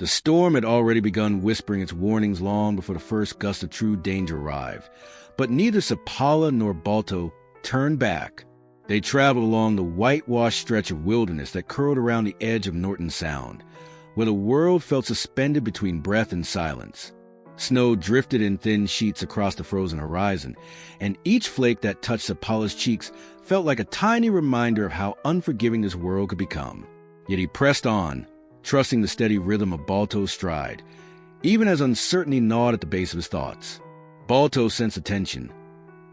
The storm had already begun whispering its warnings long before the first gust of true danger arrived. But neither Sapala nor Balto turned back. They traveled along the whitewashed stretch of wilderness that curled around the edge of Norton Sound, where the world felt suspended between breath and silence. Snow drifted in thin sheets across the frozen horizon, and each flake that touched Sapala's cheeks felt like a tiny reminder of how unforgiving this world could become. Yet he pressed on, trusting the steady rhythm of Balto's stride, even as uncertainty gnawed at the base of his thoughts. Balto sensed attention,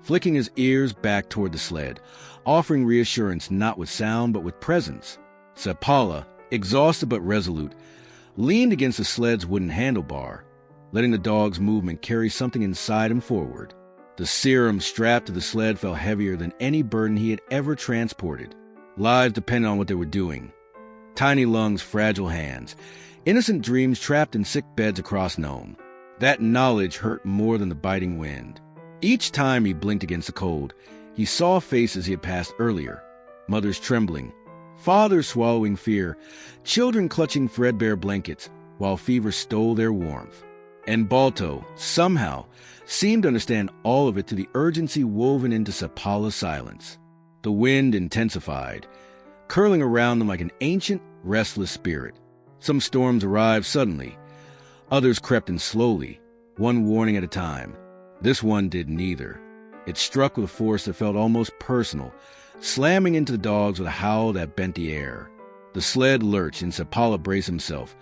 flicking his ears back toward the sled, offering reassurance not with sound but with presence. Sapala, exhausted but resolute, leaned against the sled's wooden handlebar, letting the dog's movement carry something inside him forward. The serum strapped to the sled felt heavier than any burden he had ever transported. Lives depended on what they were doing. Tiny lungs, fragile hands, innocent dreams trapped in sick beds across Nome. That knowledge hurt more than the biting wind. Each time he blinked against the cold, he saw faces he had passed earlier, mothers trembling, fathers swallowing fear, children clutching threadbare blankets while fever stole their warmth. And Balto, somehow, seemed to understand all of it through the urgency woven into Sapala's silence. The wind intensified, curling around them like an ancient, restless spirit. Some storms arrived suddenly. Others crept in slowly, one warning at a time. This one did neither. It struck with a force that felt almost personal, slamming into the dogs with a howl that bent the air. The sled lurched and Sapala braced himself,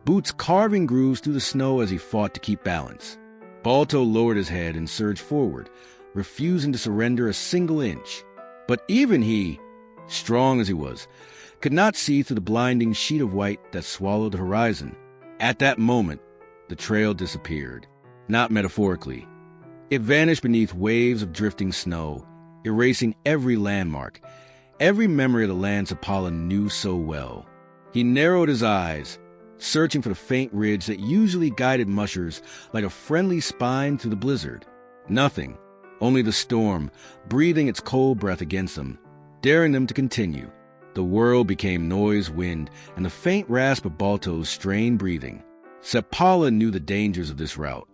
boots carving grooves through the snow as he fought to keep balance. Balto lowered his head and surged forward, refusing to surrender a single inch. But even he, strong as he was, could not see through the blinding sheet of white that swallowed the horizon. At that moment, the trail disappeared. Not metaphorically. It vanished beneath waves of drifting snow, erasing every landmark, every memory of the land Sapala knew so well. He narrowed his eyes, searching for the faint ridge that usually guided mushers like a friendly spine through the blizzard. Nothing, only the storm, breathing its cold breath against them, daring them to continue. The world became noise, wind, and the faint rasp of Balto's strained breathing. Sapala knew the dangers of this route.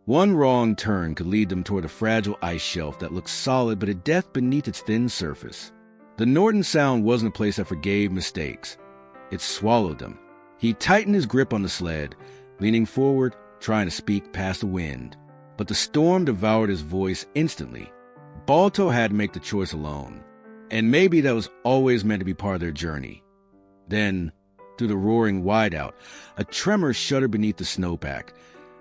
One wrong turn could lead them toward a fragile ice shelf that looked solid but a death beneath its thin surface. The Norton Sound wasn't a place that forgave mistakes. It swallowed them. He tightened his grip on the sled, leaning forward, trying to speak past the wind. But the storm devoured his voice instantly. Balto had to make the choice alone. And maybe that was always meant to be part of their journey. Then, through the roaring wideout, a tremor shuddered beneath the snowpack.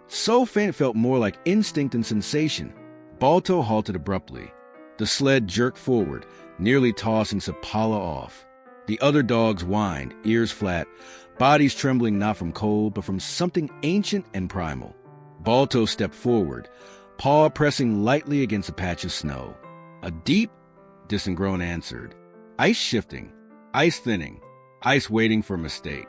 So faint it felt more like instinct and sensation. Balto halted abruptly. The sled jerked forward, nearly tossing Sapala off. The other dogs whined, ears flat, bodies trembling not from cold, but from something ancient and primal. Balto stepped forward, paw pressing lightly against a patch of snow. A deep, distant groan answered. Ice shifting, ice thinning, ice waiting for a mistake.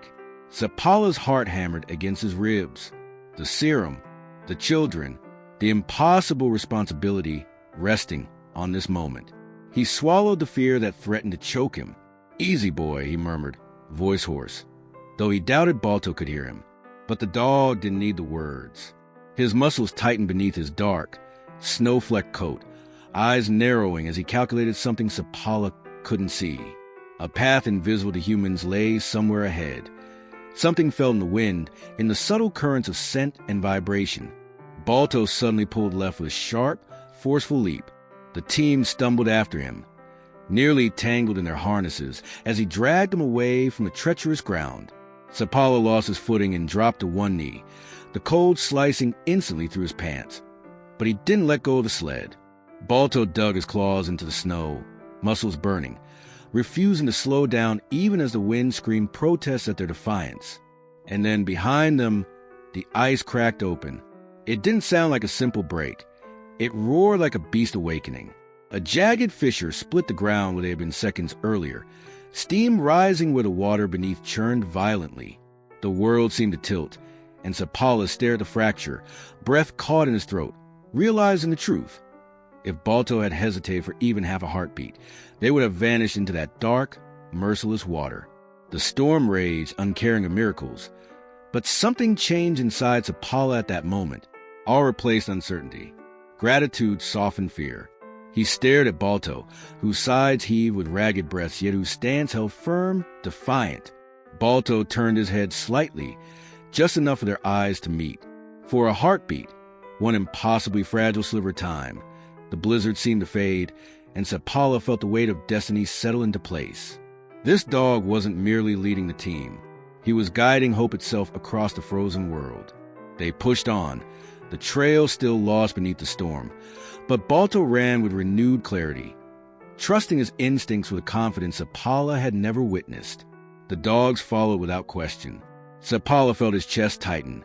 Sapala's heart hammered against his ribs. The serum, the children, the impossible responsibility resting on this moment. He swallowed the fear that threatened to choke him. "Easy, boy," he murmured, voice hoarse, though he doubted Balto could hear him. But the dog didn't need the words. His muscles tightened beneath his dark, snow-flecked coat, eyes narrowing as he calculated something Sapala couldn't see. A path invisible to humans lay somewhere ahead. Something felt in the wind, in the subtle currents of scent and vibration. Balto suddenly pulled left with a sharp, forceful leap. The team stumbled after him, nearly tangled in their harnesses as he dragged them away from the treacherous ground. Sapala lost his footing and dropped to one knee, the cold slicing instantly through his pants. But he didn't let go of the sled. Balto dug his claws into the snow, muscles burning, refusing to slow down even as the wind screamed protests at their defiance. And then behind them, the ice cracked open. It didn't sound like a simple break. It roared like a beast awakening. A jagged fissure split the ground where they had been seconds earlier, steam rising where the water beneath churned violently. The world seemed to tilt, and Sapala stared at the fracture, breath caught in his throat, realizing the truth. If Balto had hesitated for even half a heartbeat, they would have vanished into that dark, merciless water. The storm raged, uncaring of miracles, But something changed inside Sapala at that moment. All replaced uncertainty. Gratitude softened fear. He stared at Balto, whose sides heaved with ragged breaths, yet whose stance held firm, defiant. Balto turned his head slightly, just enough for their eyes to meet. For a heartbeat, one impossibly fragile sliver of time, the blizzard seemed to fade, and Sapala felt the weight of destiny settle into place. This dog wasn't merely leading the team. He was guiding hope itself across the frozen world. They pushed on, the trail still lost beneath the storm, but Balto ran with renewed clarity, trusting his instincts with a confidence Sapala had never witnessed. The dogs followed without question. Sapala felt his chest tighten,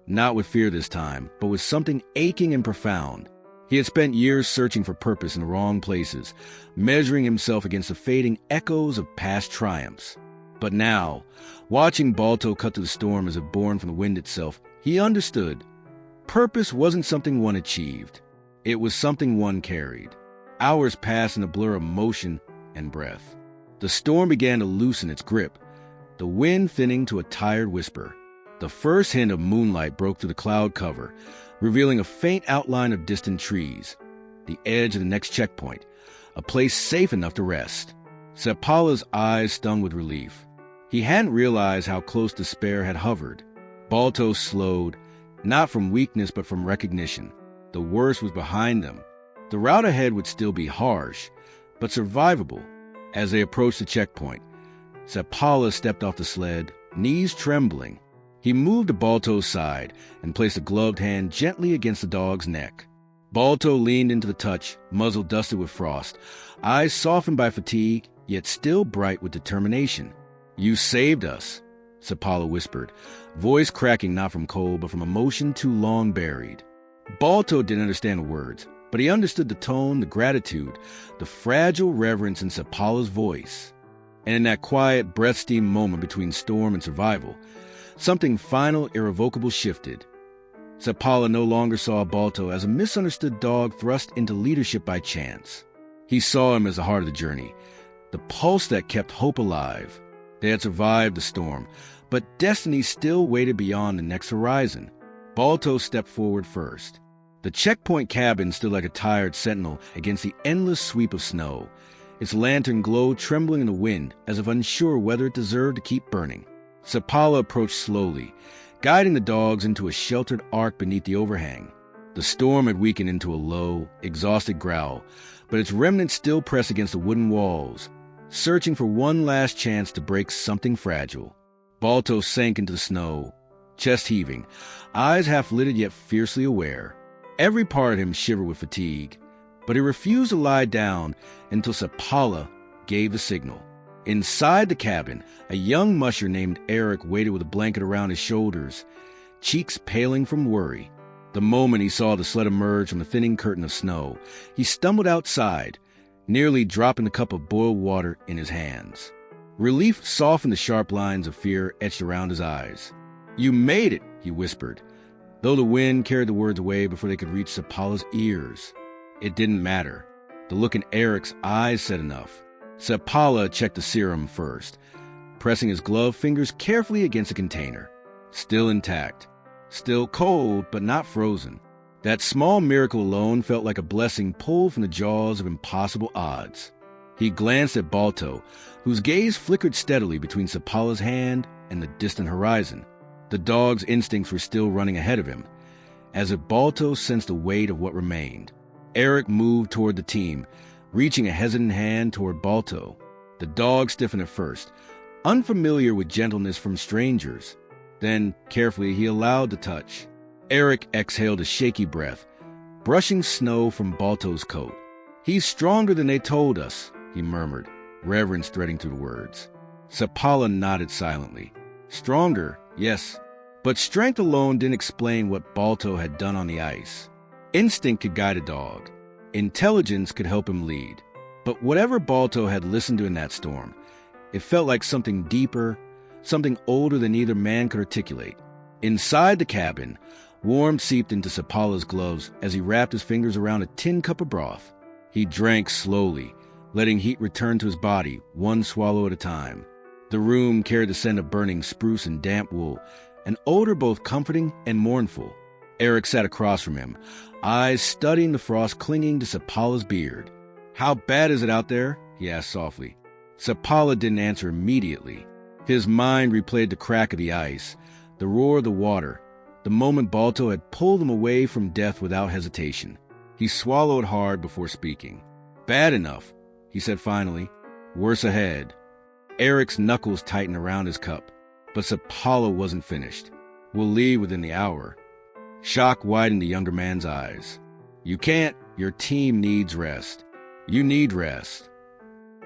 not with fear this time, but with something aching and profound. He had spent years searching for purpose in the wrong places, measuring himself against the fading echoes of past triumphs. But now, watching Balto cut through the storm as if born from the wind itself, he understood. Purpose wasn't something one achieved. It was something one carried. Hours passed in a blur of motion and breath. The storm began to loosen its grip, the wind thinning to a tired whisper. The first hint of moonlight broke through the cloud cover, revealing a faint outline of distant trees, the edge of the next checkpoint, a place safe enough to rest. Sapala's eyes stung with relief. He hadn't realized how close despair had hovered. Balto slowed, not from weakness but from recognition. The worst was behind them. The route ahead would still be harsh, but survivable. As they approached the checkpoint, Sapala stepped off the sled, knees trembling. He moved to Balto's side and placed a gloved hand gently against the dog's neck. Balto leaned into the touch, muzzle dusted with frost, eyes softened by fatigue, yet still bright with determination. "You saved us," Sapala whispered, voice cracking not from cold but from emotion too long buried. Balto didn't understand the words, but he understood the tone, the gratitude, the fragile reverence in Sapala's voice. And in that quiet, breath-steamed moment between storm and survival, something final, irrevocable shifted. Sapala no longer saw Balto as a misunderstood dog thrust into leadership by chance. He saw him as the heart of the journey, the pulse that kept hope alive. They had survived the storm, but destiny still waited beyond the next horizon. Balto stepped forward first. The checkpoint cabin stood like a tired sentinel against the endless sweep of snow, its lantern glow trembling in the wind as if unsure whether it deserved to keep burning. Sapala approached slowly, guiding the dogs into a sheltered arc beneath the overhang. The storm had weakened into a low, exhausted growl, but its remnants still pressed against the wooden walls, searching for one last chance to break something fragile. Balto sank into the snow, chest heaving, eyes half-lidded yet fiercely aware. Every part of him shivered with fatigue, but he refused to lie down until Sapala gave the signal. Inside the cabin, a young musher named Eric waited with a blanket around his shoulders, cheeks paling from worry. The moment he saw the sled emerge from the thinning curtain of snow, he stumbled outside, nearly dropping the cup of boiled water in his hands. Relief softened the sharp lines of fear etched around his eyes. "You made it," he whispered, though the wind carried the words away before they could reach Sapala's ears. It didn't matter. The look in Eric's eyes said enough. Sapala checked the serum first, pressing his gloved fingers carefully against the container. Still intact. Still cold, but not frozen. That small miracle alone felt like a blessing pulled from the jaws of impossible odds. He glanced at Balto, whose gaze flickered steadily between Sapala's hand and the distant horizon. The dog's instincts were still running ahead of him, as if Balto sensed the weight of what remained. Eric moved toward the team, reaching a hesitant hand toward Balto. The dog stiffened at first, unfamiliar with gentleness from strangers. Then, carefully, he allowed the touch. Eric exhaled a shaky breath, brushing snow from Balto's coat. "He's stronger than they told us," he murmured, reverence threading through the words. Sapala nodded silently. Stronger, yes, but strength alone didn't explain what Balto had done on the ice. Instinct could guide a dog. Intelligence could help him lead. But whatever Balto had listened to in that storm, it felt like something deeper, something older than either man could articulate. Inside the cabin, warmth seeped into Sapala's gloves as he wrapped his fingers around a tin cup of broth. He drank slowly, letting heat return to his body, one swallow at a time. The room carried the scent of burning spruce and damp wool, an odor both comforting and mournful. Eric sat across from him, eyes studying the frost clinging to Sapala's beard. "How bad is it out there?" he asked softly. Sapala didn't answer immediately. His mind replayed the crack of the ice, the roar of the water, the moment Balto had pulled him away from death without hesitation. He swallowed hard before speaking. "Bad enough," he said finally. "Worse ahead." Eric's knuckles tightened around his cup, but Sapala wasn't finished. "We'll leave within the hour." Shock widened the younger man's eyes. "You can't. Your team needs rest. You need rest."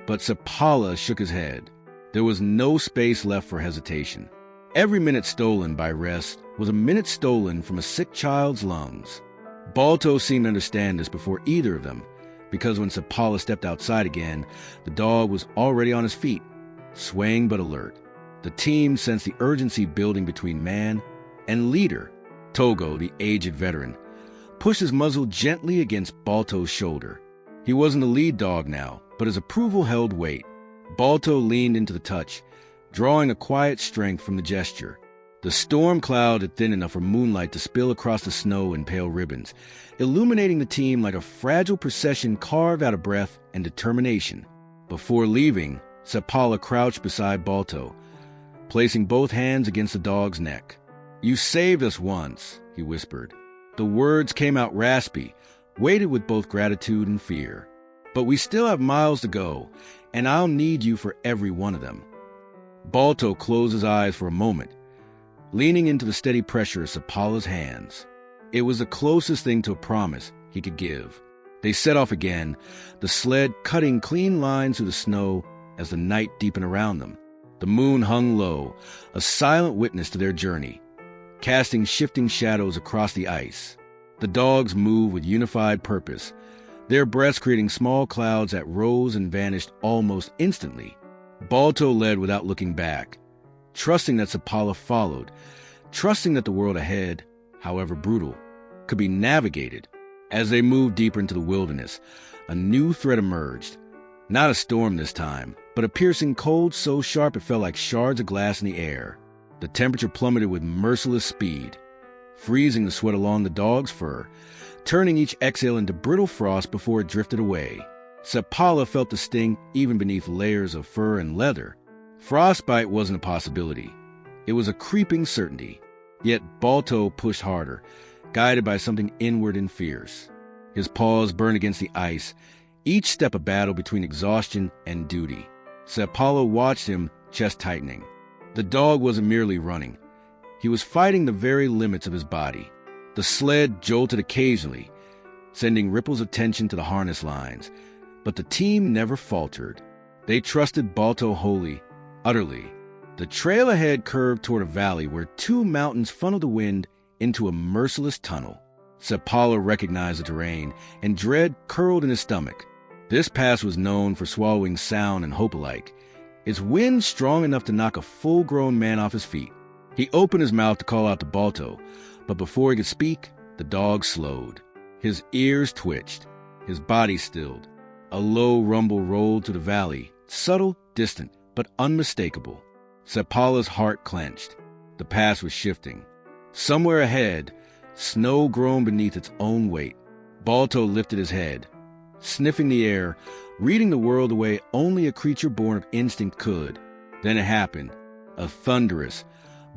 But Sapala shook his head. There was no space left for hesitation. Every minute stolen by rest was a minute stolen from a sick child's lungs. Balto seemed to understand this before either of them, because when Sapala stepped outside again, the dog was already on his feet, swaying but alert. The team sensed the urgency building between man and leader. Togo, the aged veteran, pushed his muzzle gently against Balto's shoulder. He wasn't the lead dog now, but his approval held weight. Balto leaned into the touch, drawing a quiet strength from the gesture. The storm cloud had thinned enough for moonlight to spill across the snow in pale ribbons, illuminating the team like a fragile procession carved out of breath and determination. Before leaving, Sapala crouched beside Balto, placing both hands against the dog's neck. "You saved us once," he whispered. The words came out raspy, weighted with both gratitude and fear. "But we still have miles to go, and I'll need you for every one of them." Balto closed his eyes for a moment, leaning into the steady pressure of Sapala's hands. It was the closest thing to a promise he could give. They set off again, the sled cutting clean lines through the snow as the night deepened around them. The moon hung low, a silent witness to their journey, casting shifting shadows across the ice. The dogs moved with unified purpose, their breaths creating small clouds that rose and vanished almost instantly. Balto led without looking back, trusting that Sapala followed, trusting that the world ahead, however brutal, could be navigated. As they moved deeper into the wilderness, a new threat emerged. Not a storm this time, but a piercing cold so sharp it felt like shards of glass in the air. The temperature plummeted with merciless speed, freezing the sweat along the dog's fur, turning each exhale into brittle frost before it drifted away. Sapala felt the sting even beneath layers of fur and leather. Frostbite wasn't a possibility. It was a creeping certainty. Yet Balto pushed harder, guided by something inward and fierce. His paws burned against the ice, each step a battle between exhaustion and duty. Sapala watched him, chest tightening. The dog wasn't merely running. He was fighting the very limits of his body. The sled jolted occasionally, sending ripples of tension to the harness lines. But the team never faltered. They trusted Balto wholly, utterly. The trail ahead curved toward a valley where two mountains funneled the wind into a merciless tunnel. Sapala recognized the terrain, and dread curled in his stomach. This pass was known for swallowing sound and hope alike, its wind strong enough to knock a full-grown man off his feet. He opened his mouth to call out to Balto, but before he could speak, the dog slowed. His ears twitched, his body stilled. A low rumble rolled through the valley, subtle, distant, but unmistakable. Sapala's heart clenched. The pass was shifting. Somewhere ahead, snow groaned beneath its own weight. Balto lifted his head, sniffing the air, reading the world the way only a creature born of instinct could. Then it happened. A thunderous,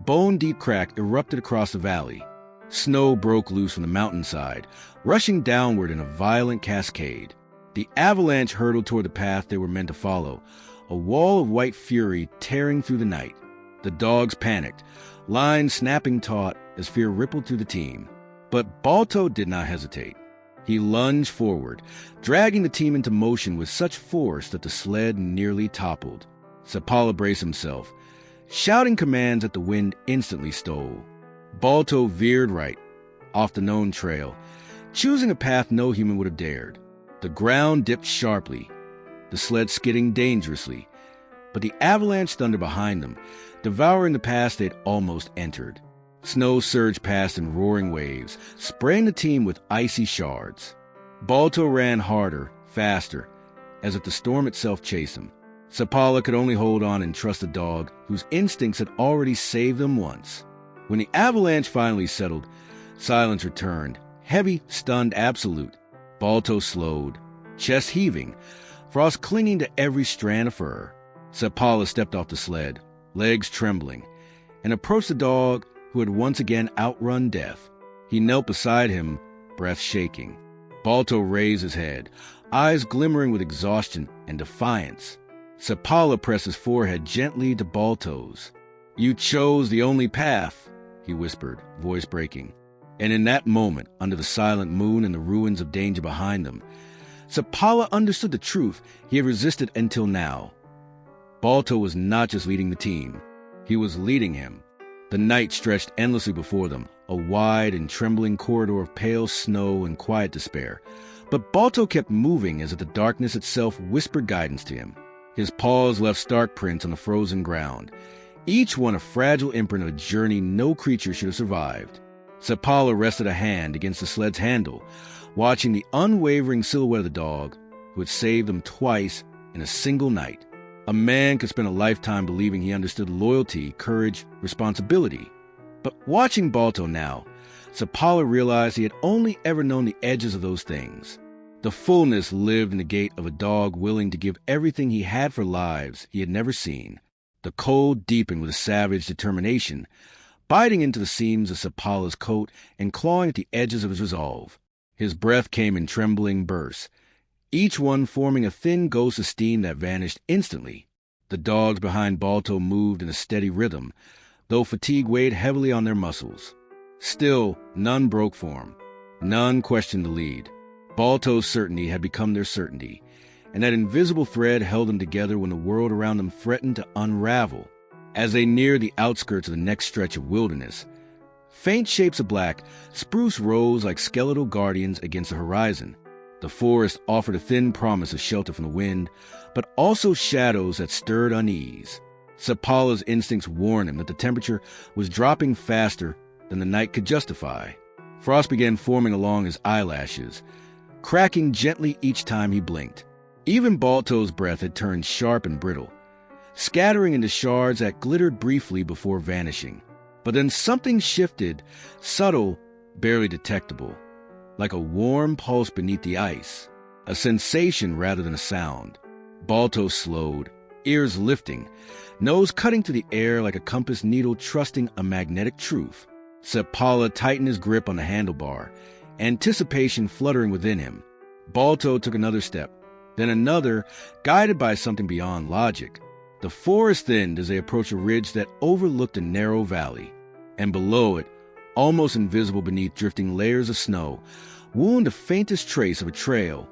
bone-deep crack erupted across the valley. Snow broke loose from the mountainside, rushing downward in a violent cascade. The avalanche hurtled toward the path they were meant to follow, a wall of white fury tearing through the night. The dogs panicked, lines snapping taut as fear rippled through the team. But Balto did not hesitate. He lunged forward, dragging the team into motion with such force that the sled nearly toppled. Sapala braced himself, shouting commands that the wind instantly stole. Balto veered right, off the known trail, choosing a path no human would have dared. The ground dipped sharply, the sled skidding dangerously, but the avalanche thundered behind them, devouring the pass they'd almost entered. Snow surged past in roaring waves, spraying the team with icy shards. Balto ran harder, faster, as if the storm itself chased him. Sapala could only hold on and trust the dog, whose instincts had already saved them once. When the avalanche finally settled, silence returned, heavy, stunned, absolute. Balto slowed, chest heaving, frost clinging to every strand of fur. Sapala stepped off the sled, legs trembling, and approached the dog who had once again outrun death. He knelt beside him, breath shaking. Balto raised his head, eyes glimmering with exhaustion and defiance. Sapala pressed his forehead gently to Balto's. "You chose the only path," he whispered, voice breaking. And in that moment, under the silent moon and the ruins of danger behind them, Sapala understood the truth he had resisted until now. Balto was not just leading the team. He was leading him. The night stretched endlessly before them, a wide and trembling corridor of pale snow and quiet despair. But Balto kept moving as if the darkness itself whispered guidance to him. His paws left stark prints on the frozen ground, each one a fragile imprint of a journey no creature should have survived. Sapala rested a hand against the sled's handle, watching the unwavering silhouette of the dog who had saved them twice in a single night. A man could spend a lifetime believing he understood loyalty, courage, responsibility. But watching Balto now, Sapala realized he had only ever known the edges of those things. The fullness lived in the gait of a dog willing to give everything he had for lives he had never seen. The cold deepened with a savage determination, biting into the seams of Sapala's coat and clawing at the edges of his resolve. His breath came in trembling bursts, each one forming a thin ghost of steam that vanished instantly. The dogs behind Balto moved in a steady rhythm, though fatigue weighed heavily on their muscles. Still, none broke form. None questioned the lead. Balto's certainty had become their certainty, and that invisible thread held them together when the world around them threatened to unravel. As they neared the outskirts of the next stretch of wilderness, faint shapes of black spruce rose like skeletal guardians against the horizon. The forest offered a thin promise of shelter from the wind, but also shadows that stirred unease. Sapala's instincts warned him that the temperature was dropping faster than the night could justify. Frost began forming along his eyelashes, cracking gently each time he blinked. Even Balto's breath had turned sharp and brittle, scattering into shards that glittered briefly before vanishing. But then something shifted, subtle, barely detectable, like a warm pulse beneath the ice, a sensation rather than a sound. Balto slowed, ears lifting, nose cutting through the air like a compass needle trusting a magnetic truth. Sapala tightened his grip on the handlebar, anticipation fluttering within him. Balto took another step, then another, guided by something beyond logic. The forest thinned as they approached a ridge that overlooked a narrow valley, and below it, almost invisible beneath drifting layers of snow, wound the faintest trace of a trail.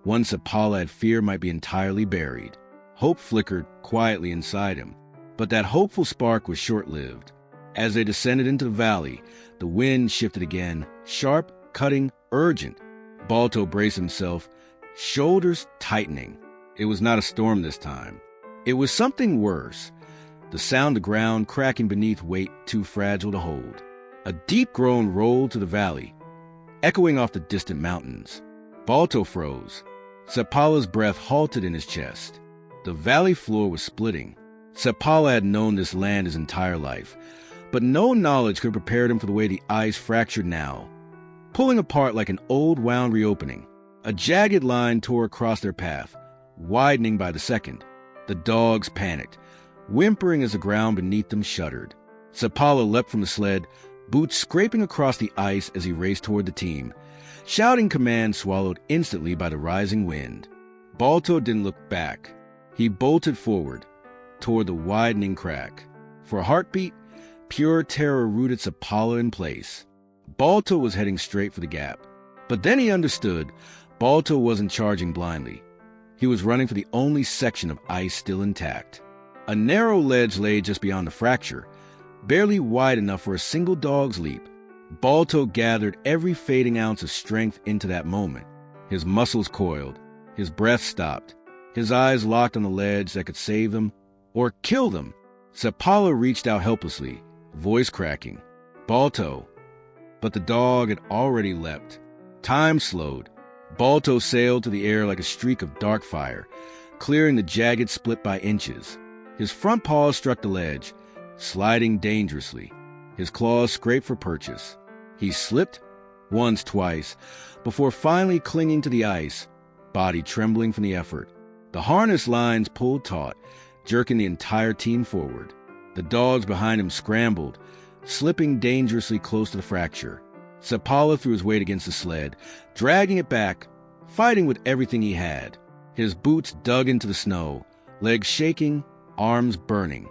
One Sapala had feared might be entirely buried. Hope flickered quietly inside him, but that hopeful spark was short-lived. As they descended into the valley, the wind shifted again, sharp, cutting, urgent. Balto braced himself, shoulders tightening. It was not a storm this time. It was something worse, the sound of ground cracking beneath weight too fragile to hold. A deep groan rolled to the valley, echoing off the distant mountains. Balto froze. Sapala's breath halted in his chest. The valley floor was splitting. Sapala had known this land his entire life, but no knowledge could have prepared him for the way the ice fractured now, pulling apart like an old wound reopening. A jagged line tore across their path, widening by the second. The dogs panicked, whimpering as the ground beneath them shuddered. Sapala leapt from the sled, boots scraping across the ice as he raced toward the team, shouting commands swallowed instantly by the rising wind. Balto didn't look back. He bolted forward, toward the widening crack. For a heartbeat, pure terror rooted Sapala in place. Balto was heading straight for the gap. But then he understood Balto wasn't charging blindly. He was running for the only section of ice still intact. A narrow ledge lay just beyond the fracture, barely wide enough for a single dog's leap. Balto gathered every fading ounce of strength into that moment. His muscles coiled, his breath stopped, his eyes locked on the ledge that could save them or kill them. Sapala reached out helplessly, voice cracking. Balto. But the dog had already leapt. Time slowed. Balto sailed through the air like a streak of dark fire, clearing the jagged split by inches. His front paws struck the ledge, sliding dangerously. His claws scraped for purchase. He slipped once, twice, before finally clinging to the ice, body trembling from the effort. The harness lines pulled taut, jerking the entire team forward. The dogs behind him scrambled, slipping dangerously close to the fracture. Sapala threw his weight against the sled, dragging it back, fighting with everything he had. His boots dug into the snow, legs shaking, arms burning.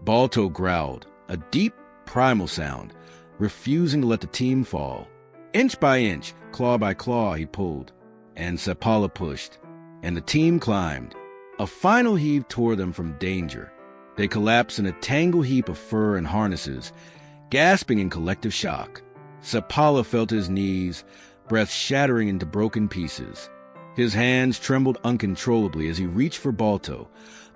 Balto growled, a deep, primal sound, refusing to let the team fall. Inch by inch, claw by claw, he pulled, and Sapala pushed, and the team climbed. A final heave tore them from danger. They collapsed in a tangled heap of fur and harnesses, gasping in collective shock. Sapala fell to his knees, breath shattering into broken pieces. His hands trembled uncontrollably as he reached for Balto,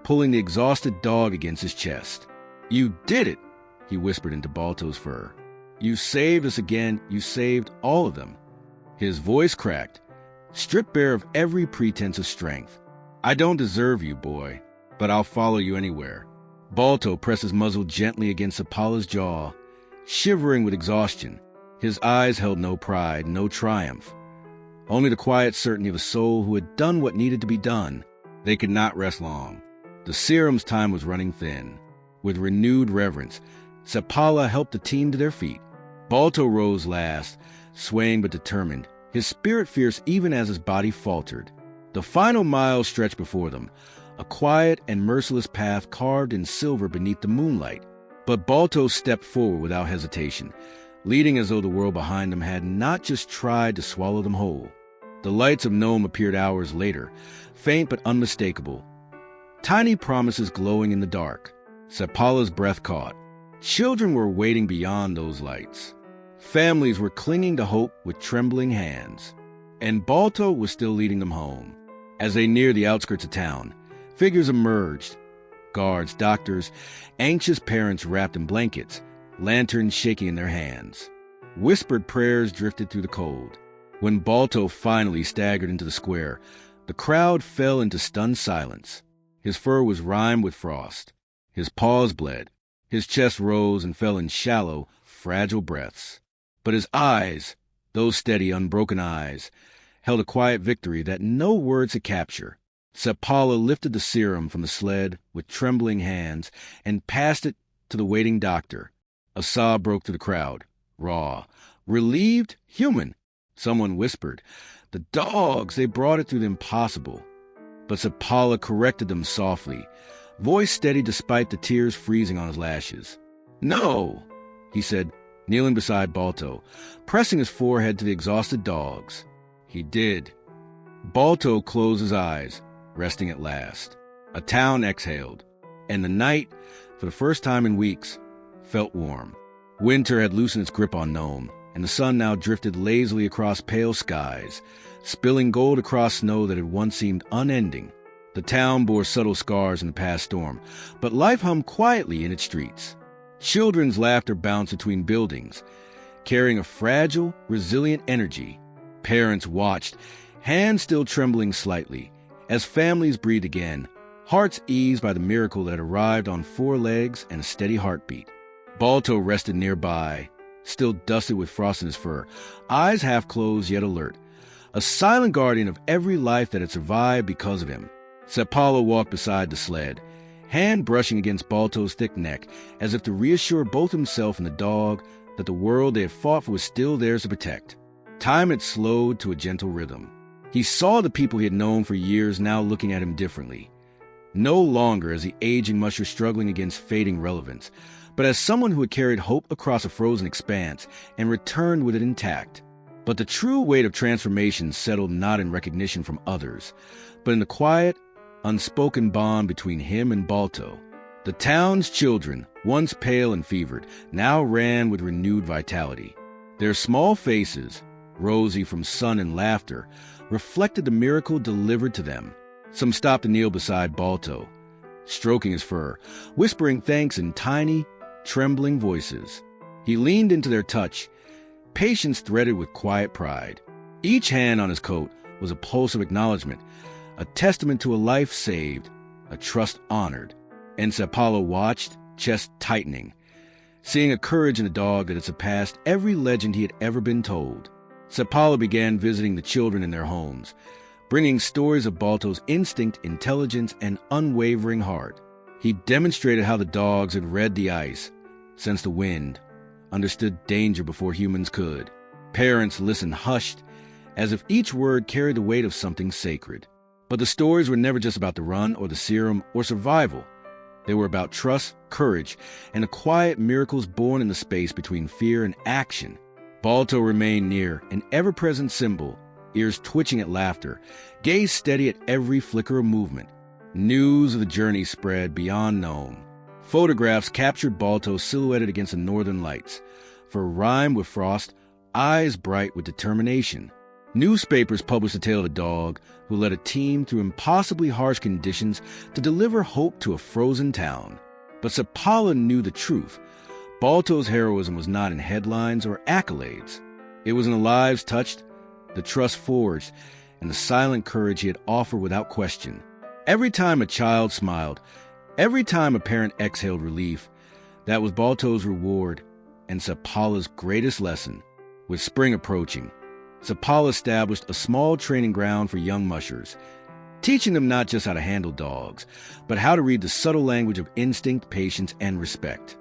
pulling the exhausted dog against his chest. "You did it," he whispered into Balto's fur. "You saved us again. You saved all of them." His voice cracked, stripped bare of every pretense of strength. "I don't deserve you, boy, but I'll follow you anywhere." Balto pressed his muzzle gently against Sapala's jaw, shivering with exhaustion. His eyes held no pride, no triumph, only the quiet certainty of a soul who had done what needed to be done. They could not rest long. The serum's time was running thin. With renewed reverence, Sapala helped the team to their feet. Balto rose last, swaying but determined, his spirit fierce even as his body faltered. The final mile stretched before them, a quiet and merciless path carved in silver beneath the moonlight. But Balto stepped forward without hesitation, leading as though the world behind them had not just tried to swallow them whole. The lights of Nome appeared hours later, faint but unmistakable, tiny promises glowing in the dark. Sapala's breath caught. Children were waiting beyond those lights. Families were clinging to hope with trembling hands. And Balto was still leading them home. As they neared the outskirts of town, figures emerged. Guards, doctors, anxious parents wrapped in blankets, lanterns shaking in their hands. Whispered prayers drifted through the cold. When Balto finally staggered into the square, the crowd fell into stunned silence. His fur was rimed with frost. His paws bled. His chest rose and fell in shallow, fragile breaths. But his eyes, those steady, unbroken eyes, held a quiet victory that no words could capture. Sapala lifted the serum from the sled with trembling hands and passed it to the waiting doctor. A sob broke through the crowd. Raw, relieved, human. Someone whispered, "The dogs, they brought it through the impossible." But Sapala corrected them softly, voice steady despite the tears freezing on his lashes. "No," he said, kneeling beside Balto, pressing his forehead to the exhausted dogs. He did. Balto closed his eyes, resting at last. A town exhaled, and the night, for the first time in weeks, felt warm. Winter had loosened its grip on Nome, and the sun now drifted lazily across pale skies, spilling gold across snow that had once seemed unending. The town bore subtle scars in the past storm, but life hummed quietly in its streets. Children's laughter bounced between buildings, carrying a fragile, resilient energy. Parents watched, hands still trembling slightly, as families breathed again, hearts eased by the miracle that had arrived on 4 legs and a steady heartbeat. Balto rested nearby, still dusted with frost in his fur, eyes half closed yet alert, a silent guardian of every life that had survived because of him. Sapala walked beside the sled, hand brushing against Balto's thick neck, as if to reassure both himself and the dog that the world they had fought for was still theirs to protect. Time had slowed to a gentle rhythm. He saw the people he had known for years now looking at him differently, no longer as the aging musher struggling against fading relevance, but as someone who had carried hope across a frozen expanse and returned with it intact. But the true weight of transformation settled not in recognition from others, but in the quiet, unspoken bond between him and Balto. The town's children, once pale and fevered, now ran with renewed vitality. Their small faces, rosy from sun and laughter, reflected the miracle delivered to them. Some stopped to kneel beside Balto, stroking his fur, whispering thanks in tiny, trembling voices. He leaned into their touch, patience threaded with quiet pride. Each hand on his coat was a pulse of acknowledgement, a testament to a life saved, a trust honored. And Sapala watched, chest tightening, seeing a courage in a dog that had surpassed every legend he had ever been told. Sapala began visiting the children in their homes, bringing stories of Balto's instinct, intelligence, and unwavering heart. He demonstrated how the dogs had read the ice, sensed the wind, understood danger before humans could. Parents listened hushed, as if each word carried the weight of something sacred. But the stories were never just about the run or the serum or survival. They were about trust, courage, and the quiet miracles born in the space between fear and action. Balto remained near, an ever-present symbol, ears twitching at laughter, gaze steady at every flicker of movement. News of the journey spread beyond Nome. Photographs captured Balto silhouetted against the northern lights, fur rimed with frost, eyes bright with determination. Newspapers published the tale of a dog who led a team through impossibly harsh conditions to deliver hope to a frozen town. But Sapala knew the truth. Balto's heroism was not in headlines or accolades. It was in the lives touched, the trust forged, and the silent courage he had offered without question. Every time a child smiled, every time a parent exhaled relief, that was Balto's reward and Sapala's greatest lesson. With spring approaching, Sapala established a small training ground for young mushers, teaching them not just how to handle dogs, but how to read the subtle language of instinct, patience, and respect.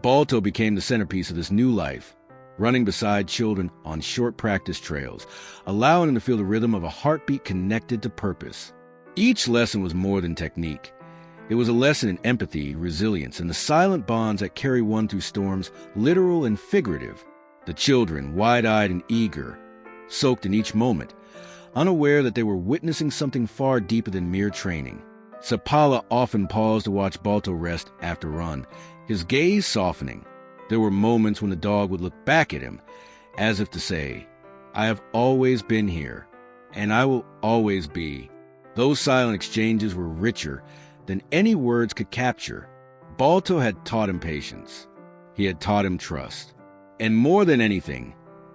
Balto became the centerpiece of this new life, running beside children on short practice trails, allowing them to feel the rhythm of a heartbeat connected to purpose. Each lesson was more than technique. It was a lesson in empathy, resilience, and the silent bonds that carry one through storms, literal and figurative. The children, wide-eyed and eager, soaked in each moment, unaware that they were witnessing something far deeper than mere training. Sapala often paused to watch Balto rest after run, his gaze softening. There were moments when the dog would look back at him, as if to say, "I have always been here, and I will always be." Those silent exchanges were richer than any words could capture. Balto had taught him patience. He had taught him trust. And more than anything,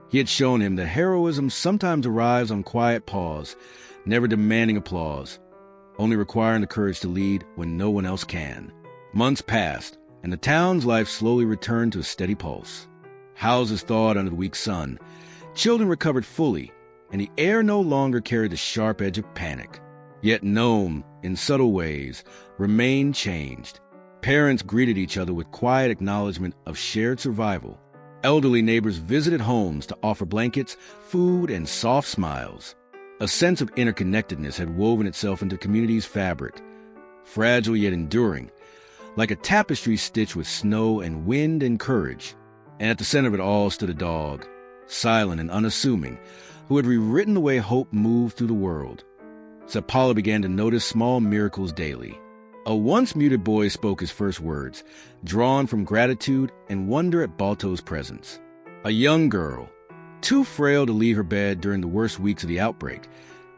he had shown him that heroism sometimes arrives on quiet pause, never demanding applause, only requiring the courage to lead when no one else can. Months passed, and the town's life slowly returned to a steady pulse. Houses thawed under the weak sun, children recovered fully, and the air no longer carried the sharp edge of panic. Yet Nome, in subtle ways, remained changed. Parents greeted each other with quiet acknowledgement of shared survival. Elderly neighbors visited homes to offer blankets, food, and soft smiles. A sense of interconnectedness had woven itself into the community's fabric, fragile yet enduring, like a tapestry stitched with snow and wind and courage. And at the center of it all stood a dog, silent and unassuming, who had rewritten the way hope moved through the world. Sapala began to notice small miracles daily. A once-muted boy spoke his first words, drawn from gratitude and wonder at Balto's presence. A young girl, too frail to leave her bed during the worst weeks of the outbreak,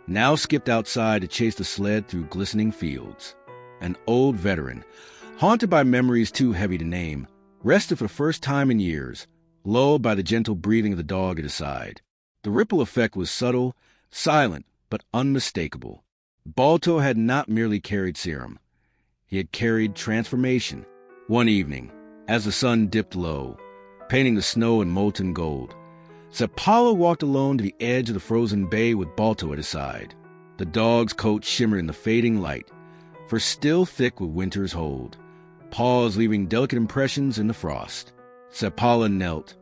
now skipped outside to chase the sled through glistening fields. An old veteran, haunted by memories too heavy to name, rested for the first time in years, lulled by the gentle breathing of the dog at his side. The ripple effect was subtle, silent, but unmistakable. Balto had not merely carried serum. He had carried transformation. One evening, as the sun dipped low, painting the snow in molten gold, Sapala walked alone to the edge of the frozen bay with Balto at his side. The dog's coat shimmered in the fading light, fur still thick with winter's hold, paws leaving delicate impressions in the frost. Sapala knelt,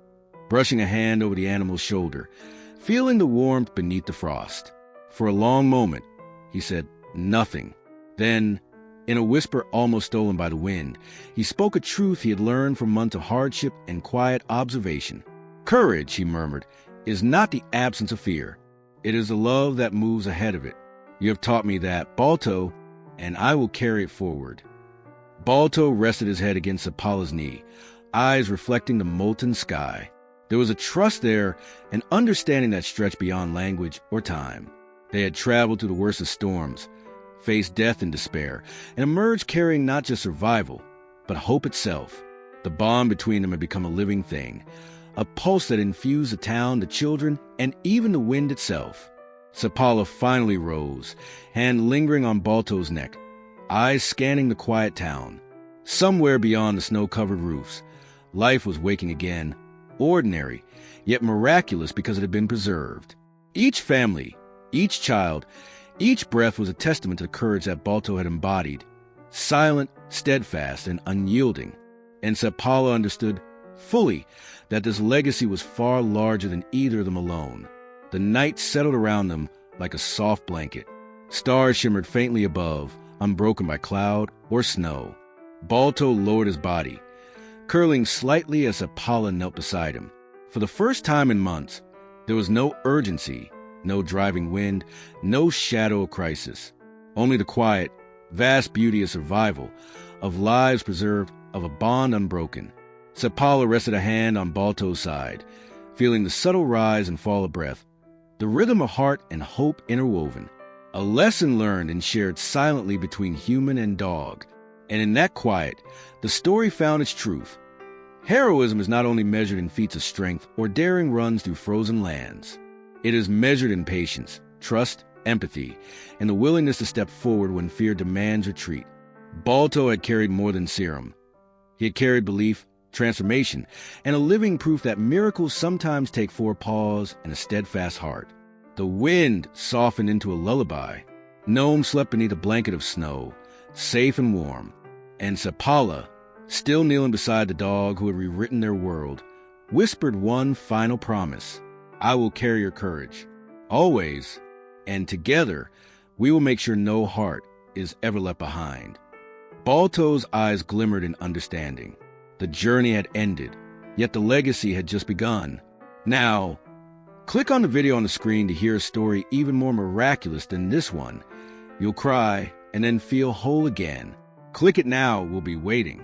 brushing a hand over the animal's shoulder, feeling the warmth beneath the frost. For a long moment, he said nothing. Then, in a whisper almost stolen by the wind, he spoke a truth he had learned from months of hardship and quiet observation. "Courage," he murmured, "is not the absence of fear. It is the love that moves ahead of it. You have taught me that, Balto, and I will carry it forward." Balto rested his head against Sapala's knee, eyes reflecting the molten sky. There was a trust there, an understanding that stretched beyond language or time. They had traveled through the worst of storms, faced death and despair, and emerged carrying not just survival, but hope itself. The bond between them had become a living thing, a pulse that infused the town, the children, and even the wind itself. Sapala finally rose, hand lingering on Balto's neck, eyes scanning the quiet town. Somewhere beyond the snow-covered roofs, Life was waking again, ordinary, yet miraculous because it had been preserved. Each family, each child, each breath was a testament to the courage that Balto had embodied, silent, steadfast, and unyielding. And Sapala understood fully that this legacy was far larger than either of them alone. The night settled around them like a soft blanket. Stars shimmered faintly above, unbroken by cloud or snow. Balto lowered his body, curling slightly as Sapala knelt beside him. For the first time in months, there was no urgency, no driving wind, no shadow of crisis. Only the quiet, vast beauty of survival, of lives preserved, of a bond unbroken. Sapala rested a hand on Balto's side, feeling the subtle rise and fall of breath, the rhythm of heart and hope interwoven, a lesson learned and shared silently between human and dog. And in that quiet, the story found its truth. Heroism is not only measured in feats of strength or daring runs through frozen lands. It is measured in patience, trust, empathy, and the willingness to step forward when fear demands retreat. Balto had carried more than serum. He had carried belief, transformation, and a living proof that miracles sometimes take 4 paws and a steadfast heart. The wind softened into a lullaby. Gnome slept beneath a blanket of snow, safe and warm. And Sapala, still kneeling beside the dog who had rewritten their world, whispered one final promise. I will carry your courage, always, and together we will make sure no heart is ever left behind. Balto's eyes glimmered in understanding. The journey had ended, yet the legacy had just begun. Now, click on the video on the screen to hear a story even more miraculous than this one. You'll cry and then feel whole again. Click it now, we'll be waiting.